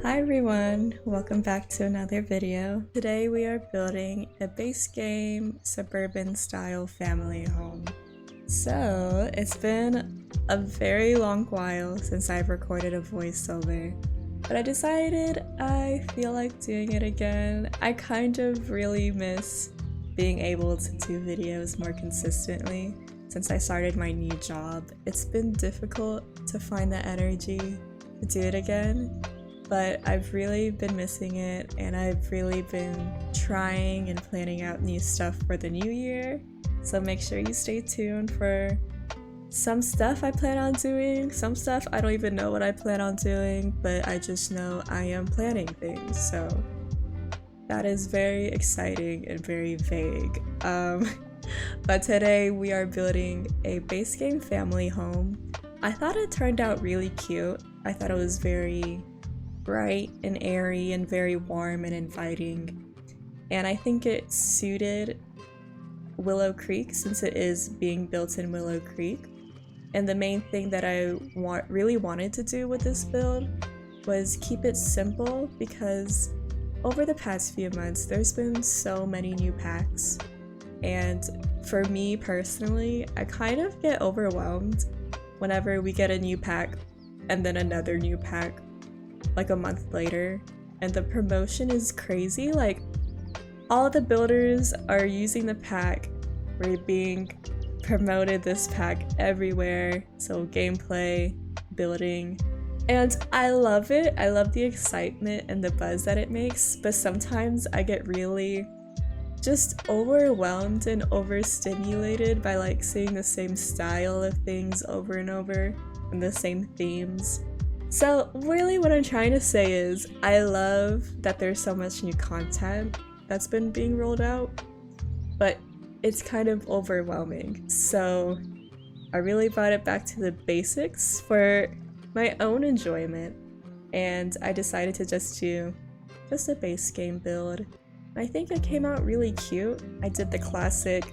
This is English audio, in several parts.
Hi everyone, welcome back to another video. Today we are building a base game suburban style family home. So it's been a very long while since I've recorded a voiceover, but I decided I feel like doing it again. I kind of really miss being able to do videos more consistently since I started my new job. It's been difficult to find the energy to do it again. But I've really been missing it, and I've really been trying and planning out new stuff for the new year. So make sure you stay tuned for some stuff I plan on doing, some stuff I don't even know what I plan on doing, but I just know I am planning things. So that is very exciting and very vague. But today we are building a base game family home. I thought it turned out really cute. I thought it was very bright and airy and very warm and inviting, and I think it suited Willow Creek since it is being built in Willow Creek. And the main thing that I really wanted to do with this build was keep it simple, because over the past few months there's been so many new packs, and for me personally, I kind of get overwhelmed whenever we get a new pack and then another new pack like a month later, and the promotion is crazy. Like, all the builders are using the pack, we're being promoted this pack everywhere, so gameplay, building, and I love it. I love the excitement and the buzz that it makes, but sometimes I get really just overwhelmed and overstimulated by like seeing the same style of things over and over and the same themes. So really what I'm trying to say is I love that there's so much new content that's been being rolled out, but it's kind of overwhelming. So I really brought it back to the basics for my own enjoyment, and I decided to just do a base game build. I think it came out really cute. I did the classic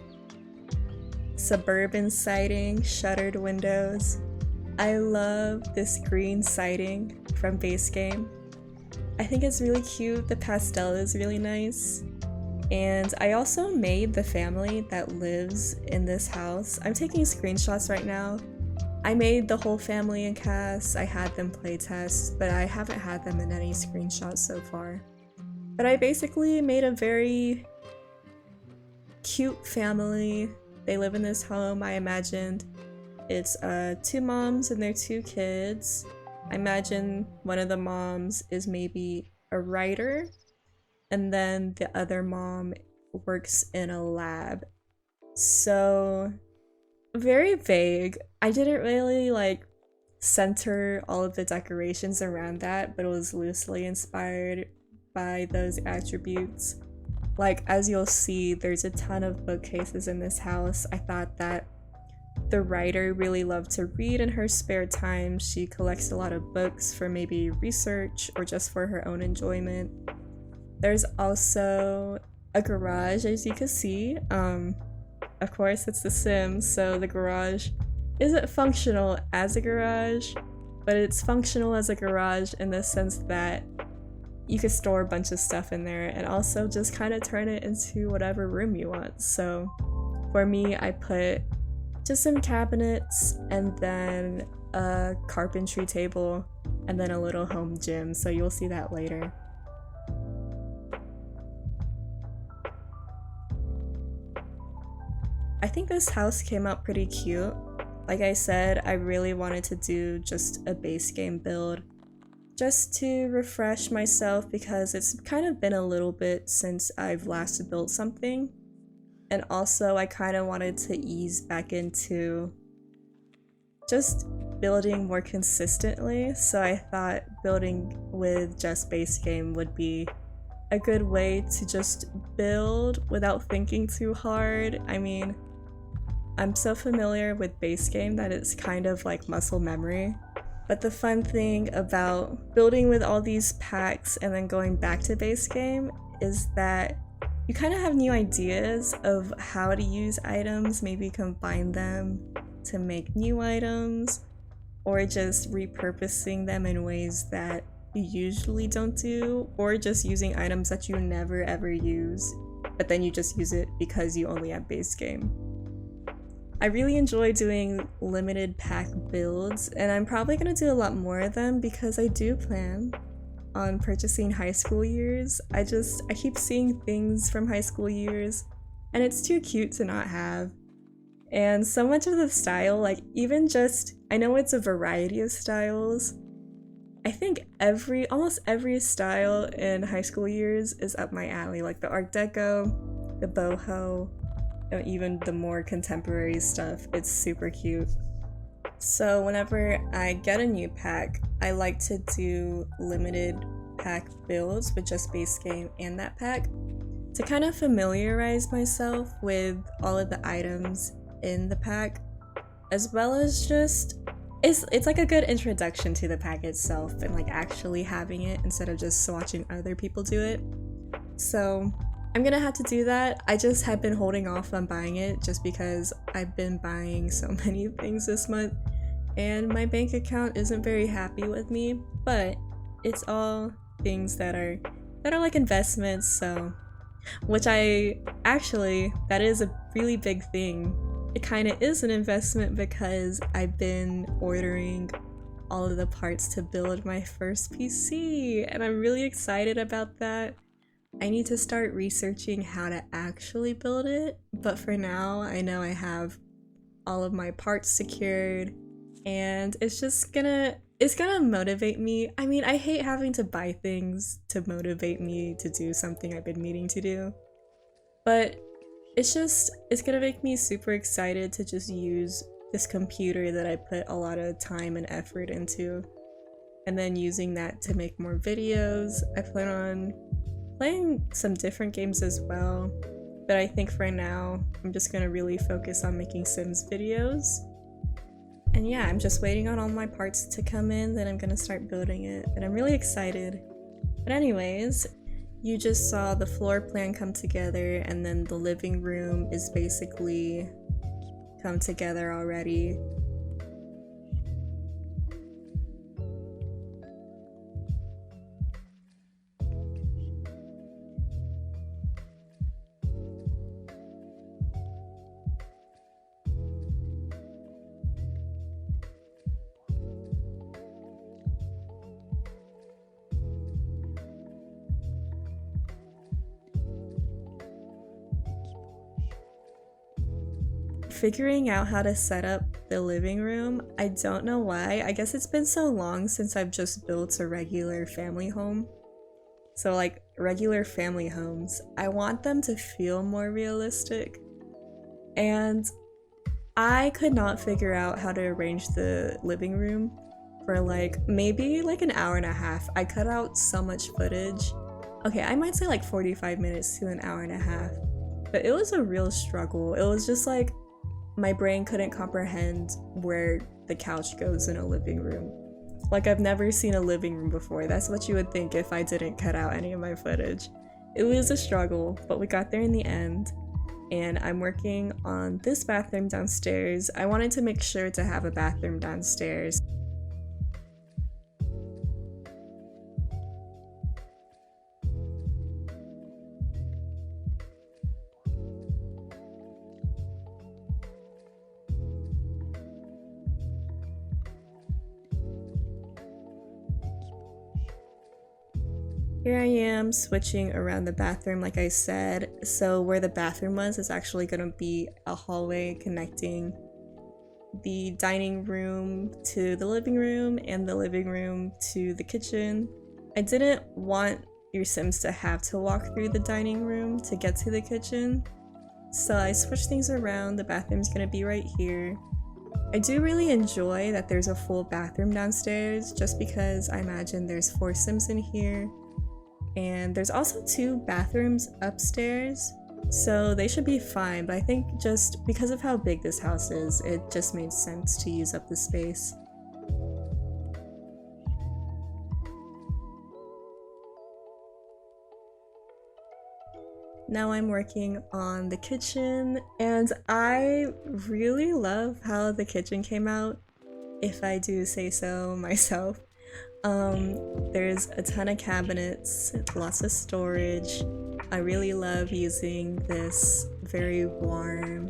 suburban siding, shuttered windows. I love this green siding from base game. I think it's really cute. The pastel is really nice. And I also made the family that lives in this house. I'm taking screenshots right now. I made the whole family in cast. I had them playtest, but I haven't had them in any screenshots so far. But I basically made a very cute family. They live in this home. I imagined it's two moms and their two kids. I imagine one of the moms is maybe a writer, and then the other mom works in a lab. So very vague. I didn't really like center all of the decorations around that, but it was loosely inspired by those attributes. Like, as you'll see, there's a ton of bookcases in this house. I thought that the writer really loved to read in her spare time. She collects a lot of books for maybe research or just for her own enjoyment. There's also a garage, as you can see. Of course, it's The Sims, so the garage isn't functional as a garage, but it's functional as a garage in the sense that you could store a bunch of stuff in there and also just kind of turn it into whatever room you want. So for me, I put just some cabinets and then a carpentry table and then a little home gym, so you'll see that later. I think this house came out pretty cute. Like I said, I really wanted to do just a base game build just to refresh myself, because it's kind of been a little bit since I've last built something. And also I kind of wanted to ease back into just building more consistently, so I thought building with just base game would be a good way to just build without thinking too hard. I mean, I'm so familiar with base game that it's kind of like muscle memory. But the fun thing about building with all these packs and then going back to base game is that you kind of have new ideas of how to use items, maybe combine them to make new items, or just repurposing them in ways that you usually don't do, or just using items that you never ever use, but then you just use it because you only have base game. I really enjoy doing limited pack builds, and I'm probably gonna do a lot more of them because I do plan on purchasing high school years. I keep seeing things from high school years, and it's too cute to not have. And so much of the style, like even just, I know it's a variety of styles. I think almost every style in high school years is up my alley, like the Art Deco, the boho, and even the more contemporary stuff. It's super cute. So whenever I get a new pack, I like to do limited pack builds with just base game and that pack to kind of familiarize myself with all of the items in the pack, as well as just it's like a good introduction to the pack itself and like actually having it instead of just watching other people do it. So I'm gonna have to do that. I just have been holding off on buying it just because I've been buying so many things this month and my bank account isn't very happy with me, but it's all things that are like investments, so that is a really big thing. It kind of is an investment because I've been ordering all of the parts to build my first PC, and I'm really excited about that. I need to start researching how to actually build it, but for now I know I have all of my parts secured, and it's gonna motivate me. I mean, I hate having to buy things to motivate me to do something I've been meaning to do, but it's gonna make me super excited to just use this computer that I put a lot of time and effort into, and then using that to make more videos. I plan on playing some different games as well, but I think for now I'm just gonna really focus on making Sims videos. And yeah, I'm just waiting on all my parts to come in, then I'm gonna start building it, and I'm really excited. But anyways, you just saw the floor plan come together, and then the living room is basically come together already. Figuring out how to set up the living room, I don't know why. I guess it's been so long since I've just built a regular family home. So like regular family homes, I want them to feel more realistic. And I could not figure out how to arrange the living room for like maybe like an hour and a half. I cut out so much footage. Okay, I might say like 45 minutes to an hour and a half. But it was a real struggle. It was just like my brain couldn't comprehend where the couch goes in a living room. Like, I've never seen a living room before. That's what you would think if I didn't cut out any of my footage. It was a struggle, but we got there in the end. And I'm working on this bathroom downstairs. I wanted to make sure to have a bathroom downstairs. Here I am switching around the bathroom like I said. So where the bathroom was is actually going to be a hallway connecting the dining room to the living room and the living room to the kitchen. I didn't want your Sims to have to walk through the dining room to get to the kitchen. So I switched things around. The bathroom's going to be right here. I do really enjoy that there's a full bathroom downstairs just because I imagine there's 4 Sims in here. And there's also 2 bathrooms upstairs, so they should be fine, but I think just because of how big this house is, it just made sense to use up the space. Now I'm working on the kitchen, and I really love how the kitchen came out, if I do say so myself. There's a ton of cabinets, lots of storage. I really love using this very warm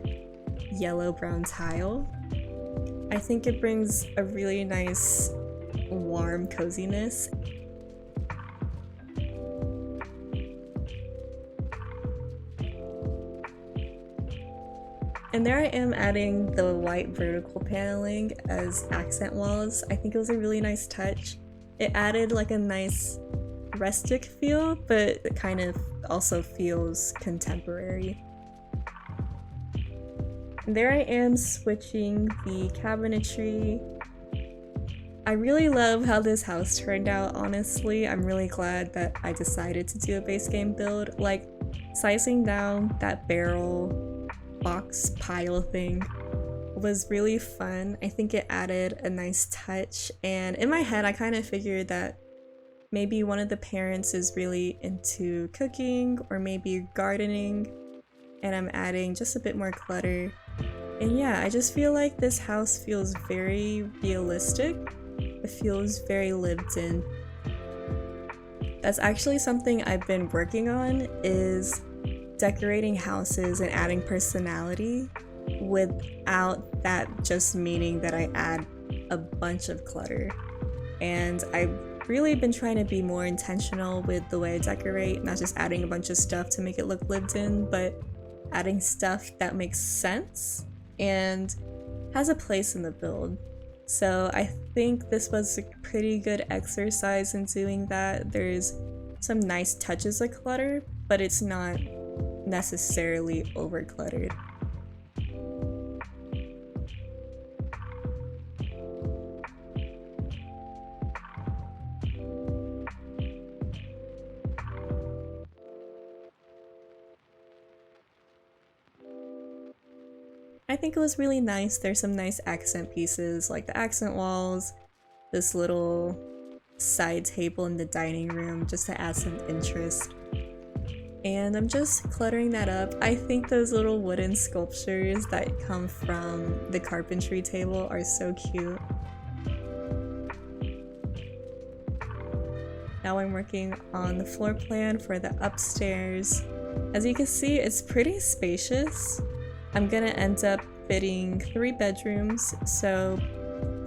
yellow-brown tile. I think it brings a really nice warm coziness. And there I am adding the white vertical paneling as accent walls. I think it was a really nice touch. It added like a nice rustic feel, but it kind of also feels contemporary. And there I am switching the cabinetry. I really love how this house turned out, honestly. I'm really glad that I decided to do a base game build. Like, sizing down that barrel box pile thing was really fun. I think it added a nice touch, and in my head I kind of figured that maybe one of the parents is really into cooking or maybe gardening, and I'm adding just a bit more clutter. And yeah, I just feel like this house feels very realistic. It feels very lived in. That's actually something I've been working on, is decorating houses and adding personality without that just meaning that I add a bunch of clutter. And I've really been trying to be more intentional with the way I decorate, not just adding a bunch of stuff to make it look lived in, but adding stuff that makes sense and has a place in the build. So I think this was a pretty good exercise in doing that. There's some nice touches of clutter, but it's not necessarily over cluttered. I think it was really nice. There's some nice accent pieces like the accent walls, this little side table in the dining room just to add some interest. And I'm just cluttering that up. I think those little wooden sculptures that come from the carpentry table are so cute. Now I'm working on the floor plan for the upstairs. As you can see, it's pretty spacious. I'm gonna end up fitting 3 bedrooms, so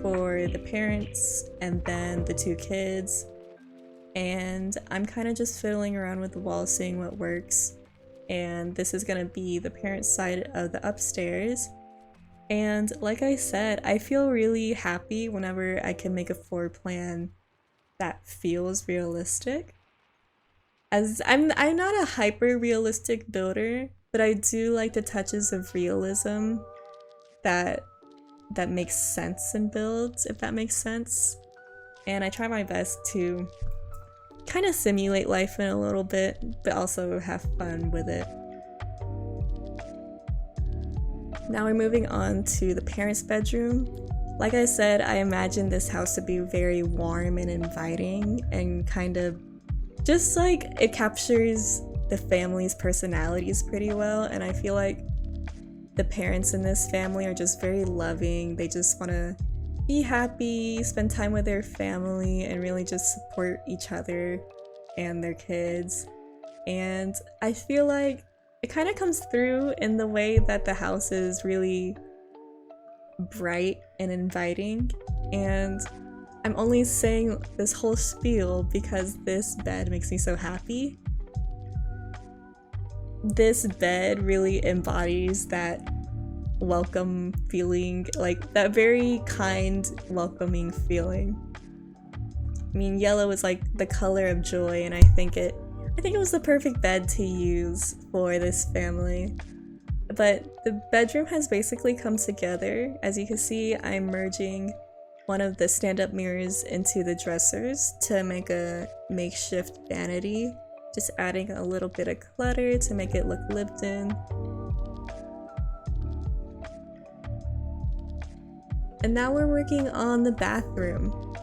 for the parents and then the 2 kids. And I'm kind of just fiddling around with the walls, seeing what works. And this is gonna be the parents' side of the upstairs. And like I said, I feel really happy whenever I can make a floor plan that feels realistic. As I'm not a hyper realistic builder, but I do like the touches of realism that makes sense in builds, if that makes sense. And I try my best to kind of simulate life in a little bit, but also have fun with it. Now we're moving on to the parents' bedroom. Like I said, I imagine this house to be very warm and inviting, and kind of just like it captures the family's personalities pretty well. And I feel like the parents in this family are just very loving. They just want to be happy, spend time with their family, and really just support each other and their kids. And I feel like it kind of comes through in the way that the house is really bright and inviting. And I'm only saying this whole spiel because this bed makes me so happy. This bed really embodies that welcome feeling, like that very kind, welcoming feeling. I mean, yellow is like the color of joy, and I think it was the perfect bed to use for this family. But the bedroom has basically come together. As you can see, I'm merging one of the stand-up mirrors into the dressers to make a makeshift vanity, just adding a little bit of clutter to make it look lived in. And now we're working on the bathroom.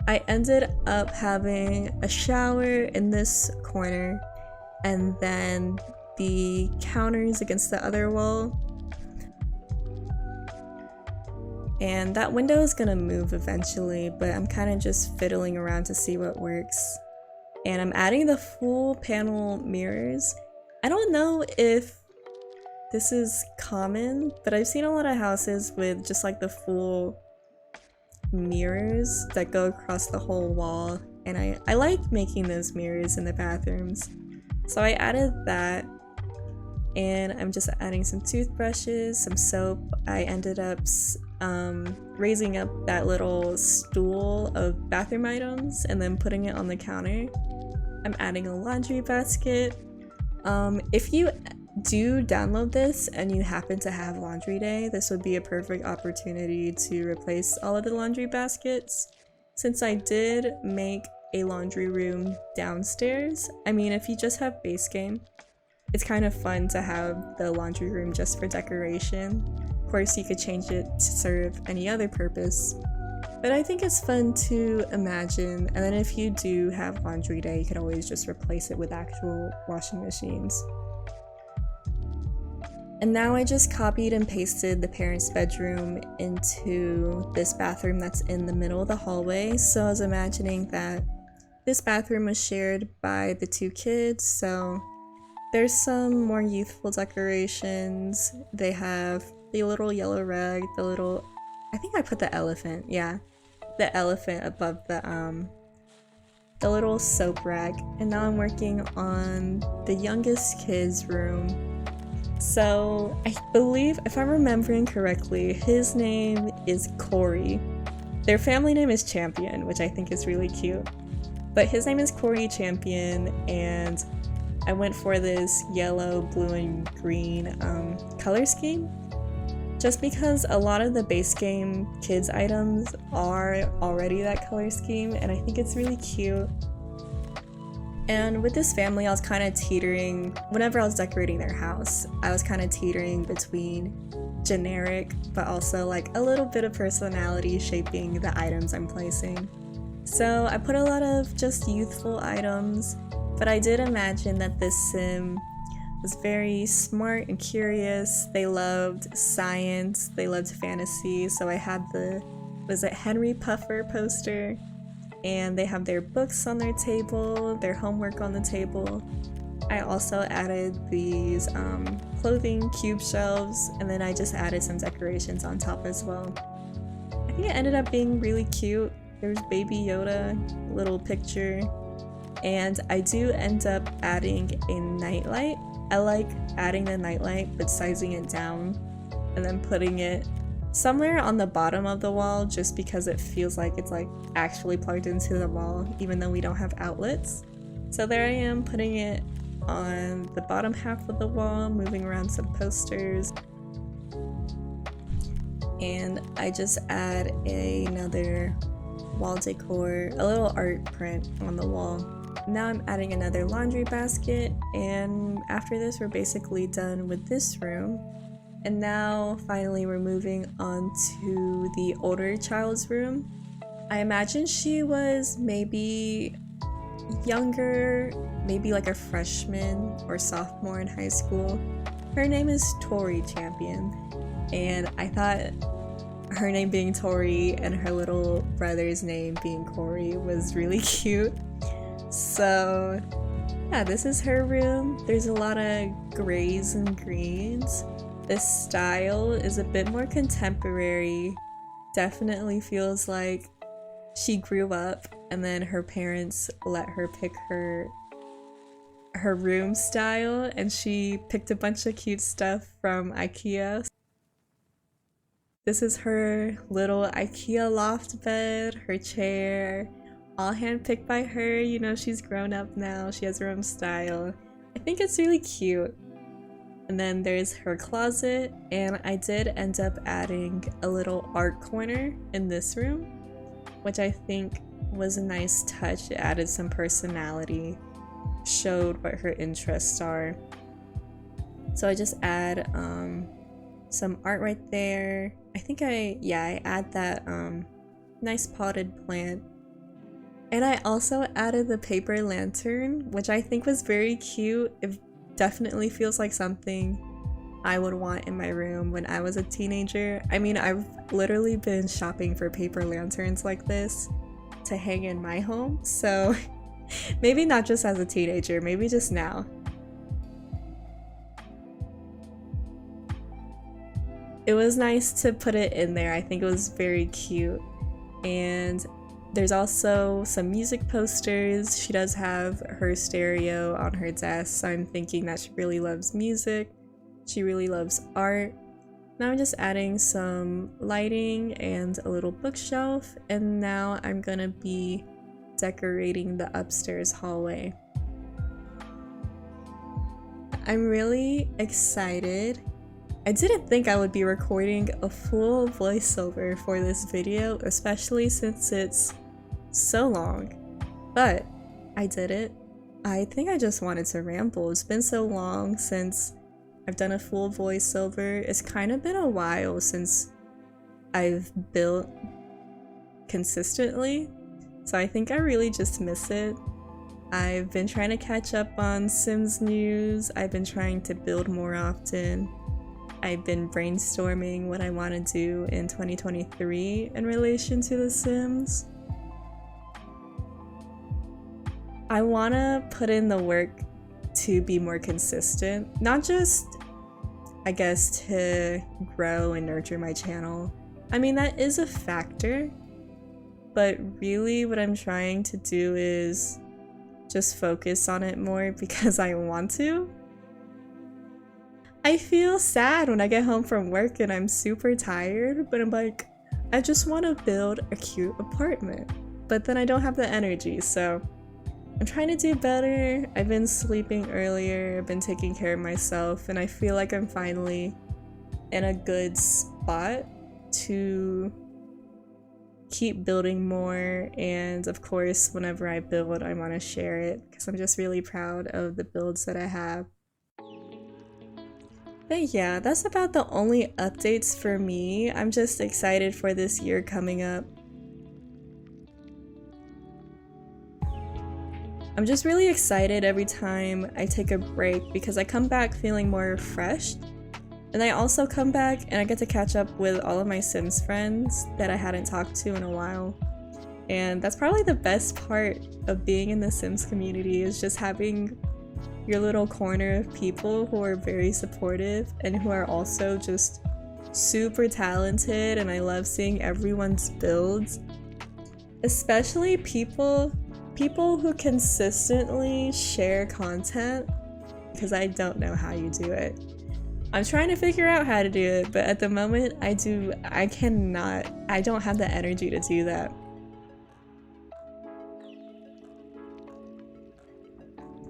I ended up having a shower in this corner, and then the counters against the other wall. And that window is gonna move eventually, but I'm kind of just fiddling around to see what works. And I'm adding the full panel mirrors. I don't know if this is common, but I've seen a lot of houses with just like the full mirrors that go across the whole wall, and I like making those mirrors in the bathrooms. So I added that, and I'm just adding some toothbrushes, some soap. I ended up raising up that little stool of bathroom items and then putting it on the counter. I'm adding a laundry basket. If you do download this and you happen to have laundry day, this would be a perfect opportunity to replace all of the laundry baskets. Since I did make a laundry room downstairs, I mean, if you just have base game, it's kind of fun to have the laundry room just for decoration. Of course, you could change it to serve any other purpose, but I think it's fun to imagine. And then if you do have laundry day, you could always just replace it with actual washing machines. And now I just copied and pasted the parents' bedroom into this bathroom that's in the middle of the hallway. So I was imagining that this bathroom was shared by the two kids, so there's some more youthful decorations. They have the little yellow rug, the little, I think I put the elephant, yeah, the elephant above the little soap rack. And now I'm working on the youngest kid's room. So I believe, if I'm remembering correctly, his name is Corey. Their family name is Champion, which I think is really cute. But his name is Corey Champion, and I went for this yellow, blue, and green color scheme. Just because a lot of the base game kids items are already that color scheme, and I think it's really cute. And with this family, I was kind of teetering, whenever I was decorating their house, I was kind of teetering between generic, but also like a little bit of personality shaping the items I'm placing. So I put a lot of just youthful items, but I did imagine that this sim was very smart and curious. They loved science, they loved fantasy, so I had the, was it Henry Puffer poster? And they have their books on their table, their homework on the table. I also added these clothing cube shelves, and then I just added some decorations on top as well. I think it ended up being really cute. There's Baby Yoda, little picture, and I do end up adding a nightlight. I like adding the nightlight but sizing it down and then putting it somewhere on the bottom of the wall, just because it feels like it's like actually plugged into the wall, even though we don't have outlets. So there I am, putting it on the bottom half of the wall, moving around some posters. And I just add another wall decor, a little art print on the wall. Now I'm adding another laundry basket, and after this we're basically done with this room. And now, finally, we're moving on to the older child's room. I imagine she was maybe younger, maybe like a freshman or sophomore in high school. Her name is Tori Champion, and I thought her name being Tori and her little brother's name being Corey was really cute. So, yeah, this is her room. There's a lot of grays and greens. This style is a bit more contemporary, definitely feels like she grew up and then her parents let her pick her room style, and she picked a bunch of cute stuff from IKEA. This is her little IKEA loft bed, her chair, all handpicked by her. You know, she's grown up now, she has her own style. I think it's really cute. And then there's her closet, and I did end up adding a little art corner in this room, which I think was a nice touch. It added some personality, showed what her interests are. So I just add some art right there. I think I add that nice potted plant. And I also added the paper lantern, which I think was very cute. It definitely feels like something I would want in my room when I was a teenager. I mean, I've literally been shopping for paper lanterns like this to hang in my home, so maybe not just as a teenager, maybe just now. It was nice to put it in there. I think it was very cute. And there's also some music posters. She does have her stereo on her desk, so I'm thinking that she really loves music. She really loves art. Now I'm just adding some lighting and a little bookshelf, and now I'm gonna be decorating the upstairs hallway. I'm really excited. I didn't think I would be recording a full voiceover for this video, especially since it's so long, but I did it. I think I just wanted to ramble. It's been so long since I've done a full voiceover. It's kind of been a while since I've built consistently, so I think I really just miss it. I've been trying to catch up on Sims news. I've been trying to build more often. I've been brainstorming what I want to do in 2023 in relation to The Sims. I want to put in the work to be more consistent, not just, I guess, to grow and nurture my channel. I mean, that is a factor, but really what I'm trying to do is just focus on it more because I want to. I feel sad when I get home from work and I'm super tired, but I'm like, I just want to build a cute apartment, but then I don't have the energy, so I'm trying to do better. I've been sleeping earlier, I've been taking care of myself, and I feel like I'm finally in a good spot to keep building more. And of course, whenever I build, I want to share it because I'm just really proud of the builds that I have. But yeah, that's about the only updates for me. I'm just excited for this year coming up. I'm just really excited every time I take a break because I come back feeling more refreshed. And I also come back and I get to catch up with all of my Sims friends that I hadn't talked to in a while. And that's probably the best part of being in the Sims community, is just having your little corner of people who are very supportive and who are also just super talented. And I love seeing everyone's builds, especially people who consistently share content, because I don't know how you do it. I'm trying to figure out how to do it, but at the moment I don't have the energy to do that.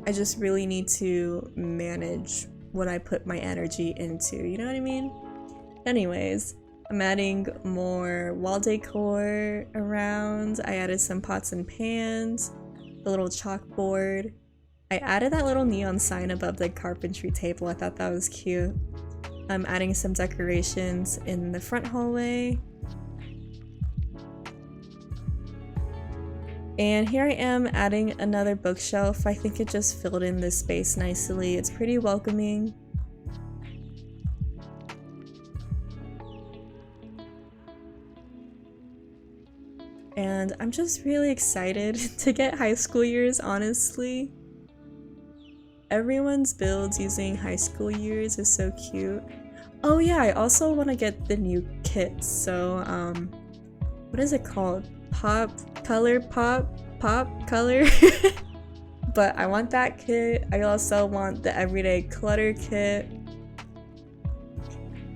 I just really need to manage what I put my energy into, you know what I mean? Anyways, I'm adding more wall decor around. I added some pots and pans, a little chalkboard. I added that little neon sign above the carpentry table. I thought that was cute. I'm adding some decorations in the front hallway. And here I am adding another bookshelf. I think it just filled in this space nicely. It's pretty welcoming. And I'm just really excited to get high school years, honestly. Everyone's builds using high school years is so cute. Oh yeah, I also want to get the new kits. So, what is it called? Pop color. But I want that kit. I also want the everyday clutter kit.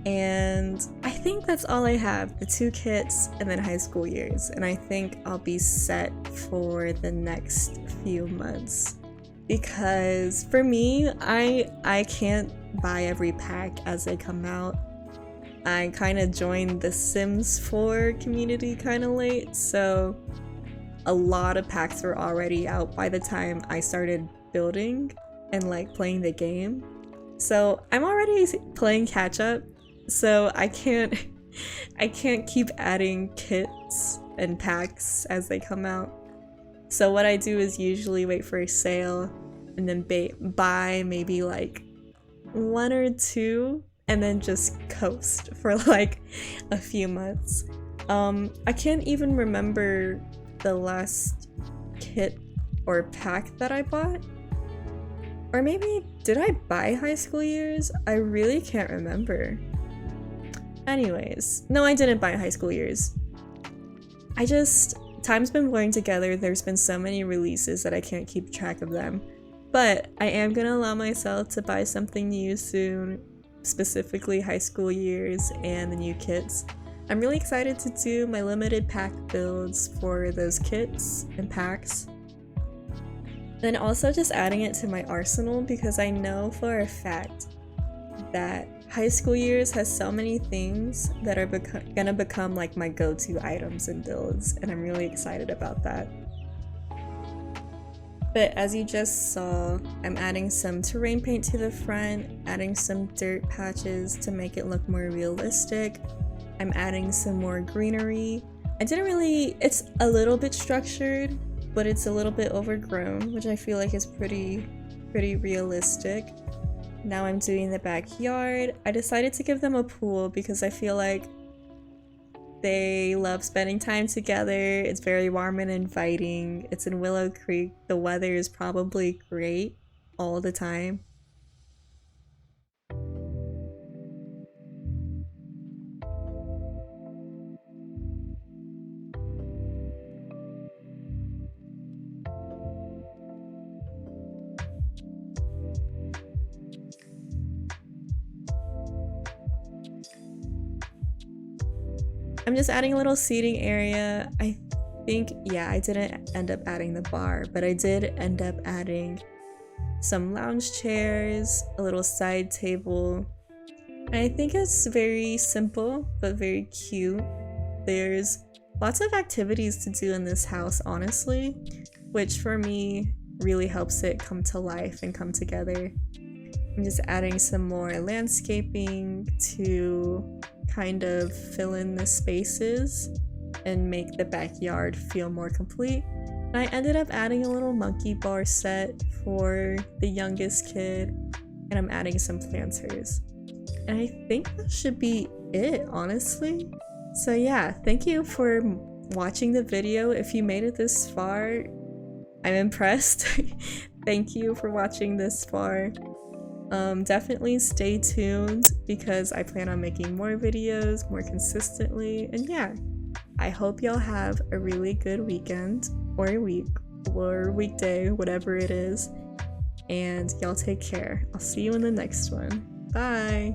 And I think that's all I have, the 2 kits and then high school years. And I think I'll be set for the next few months. Because for me, I can't buy every pack as they come out. I kind of joined the Sims 4 community kind of late, so a lot of packs were already out by the time I started building and like playing the game. So I'm already playing catch up, so I can't keep adding kits and packs as they come out. So what I do is usually wait for a sale and then buy maybe like 1 or 2 and then just coast for like a few months. I can't even remember the last kit or pack that I bought. Or maybe, did I buy High School Years? I really can't remember. Anyways, no, I didn't buy High School Years. Time's been blurring together. There's been so many releases that I can't keep track of them. But I am gonna allow myself to buy something new soon, specifically High School Years and the new kits. I'm really excited to do my limited pack builds for those kits and packs. Then also just adding it to my arsenal because I know for a fact that High School Years has so many things that are gonna become like my go-to items and builds, and I'm really excited about that. But as you just saw, I'm adding some terrain paint to the front, adding some dirt patches to make it look more realistic. I'm adding some more greenery. It's a little bit structured, but it's a little bit overgrown, which I feel like is pretty realistic. Now I'm doing the backyard. I decided to give them a pool because I feel like they love spending time together. It's very warm and inviting. It's in Willow Creek. The weather is probably great all the time. I'm just adding a little seating area. I think, yeah, I didn't end up adding the bar, but I did end up adding some lounge chairs, a little side table. And I think it's very simple, but very cute. There's lots of activities to do in this house, honestly, which for me really helps it come to life and come together. I'm just adding some more landscaping to kind of fill in the spaces and make the backyard feel more complete. And I ended up adding a little monkey bar set for the youngest kid, and I'm adding some planters. And I think that should be it, honestly. So yeah, thank you for watching the video. If you made it this far, I'm impressed. Thank you for watching this far. Definitely stay tuned because I plan on making more videos more consistently. And yeah, I hope y'all have a really good weekend or week or weekday, whatever it is. And y'all take care. I'll see you in the next one. Bye!